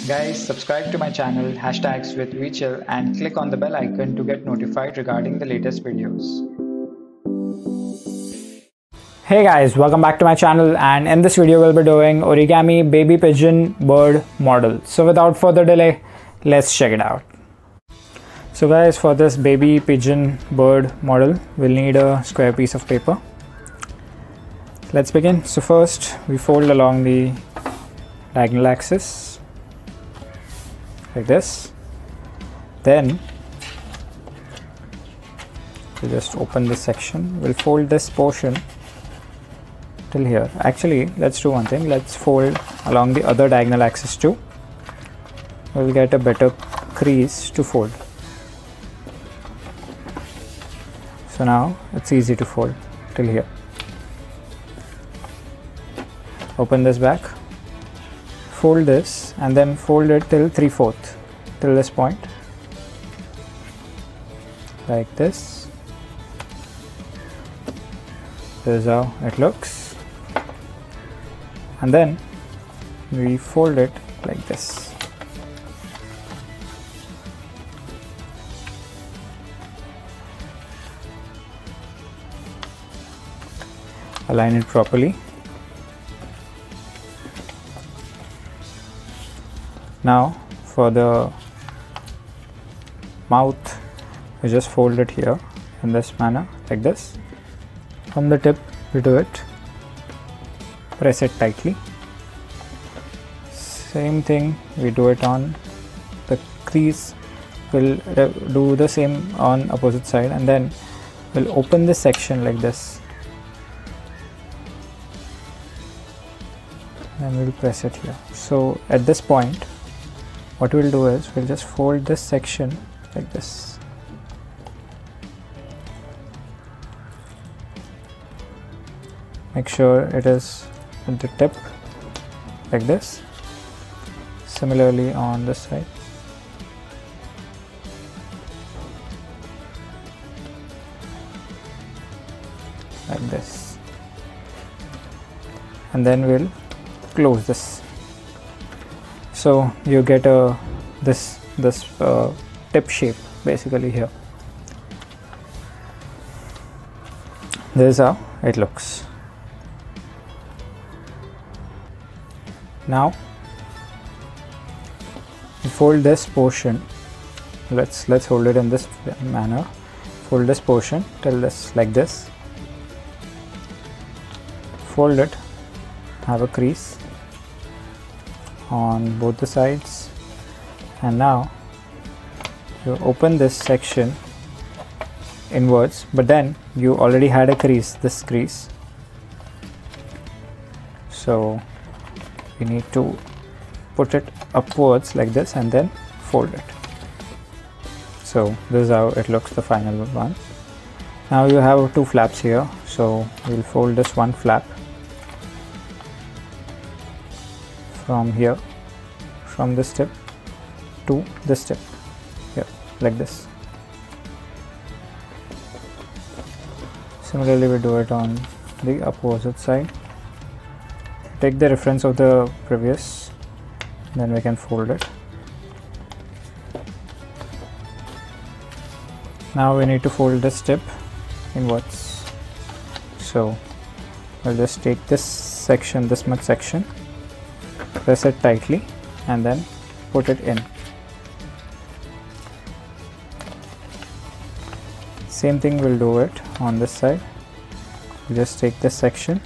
Guys, subscribe to my channel hashtags with VChill and click on the bell icon to get notified regarding the latest videos. Hey guys, welcome back to my channel, and in this video we'll be doing origami baby pigeon bird model. So without further delay, let's check it out. So guys, for this baby pigeon bird model, we'll need a square piece of paper. Let's begin. So first we fold along the diagonal axis like this. Then we'll just open this section. We'll fold this portion till here. Actually, let's do one thing. Let's fold along the other diagonal axis too. We'll get a better crease to fold. So now it's easy to fold till here. Open this back, fold this, and then fold it till 3/4, till this point, like this. This is how it looks, and then we fold it like this. Align it properly. Now for the mouth, we just fold it here in this manner, like this. From the tip we do it, press it tightly. Same thing we do it on the crease. We'll do the same on opposite side, and then we'll open this section like this, and we'll press it here. So at this point, what we'll do is we'll just fold this section like this. Make sure it is at the tip like this. Similarly on this side. Like this. And then we'll close this. So you get this tip shape basically here. This is how it looks. Now we fold this portion. Let's hold it in this manner. Fold this portion till this, like this. Fold it. Have a crease on both the sides, and now you open this section inwards, but then you already had a crease, this crease, so you need to put it upwards like this and then fold it. So this is how it looks, the final one. Now you have two flaps here, so we'll fold this one flap from here, from this tip to this tip here, like this. Similarly we do it on the opposite side. Take the reference of the previous, then we can fold it. Now we need to fold this tip inwards, so we'll just take this section, this much section, press it tightly, and then put it in. Same thing we'll do it on this side. We just take this section,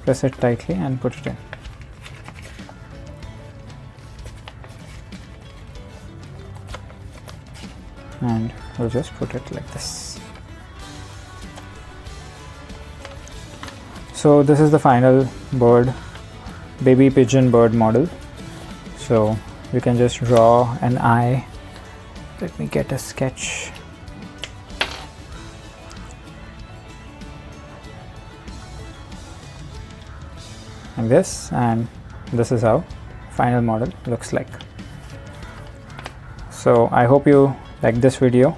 press it tightly, and put it in. And we'll just put it like this. So this is the final bird, baby pigeon bird model. So you can just draw an eye. Let me get a sketch. Like this, and this is how final model looks like. So I hope you like this video.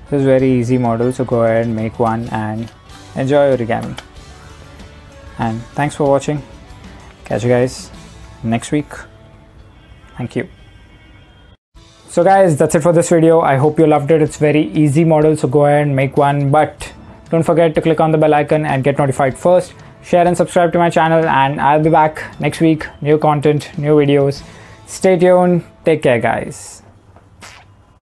This is very easy model, so go ahead and make one and enjoy origami. And thanks for watching. Catch you guys next week. Thank you. So guys, that's it for this video. I hope you loved it. It's very easy model, so go ahead and make one, but don't forget to click on the bell icon and get notified first. Share and subscribe to my channel, and I'll be back next week. New content, new videos. Stay tuned. Take care, guys.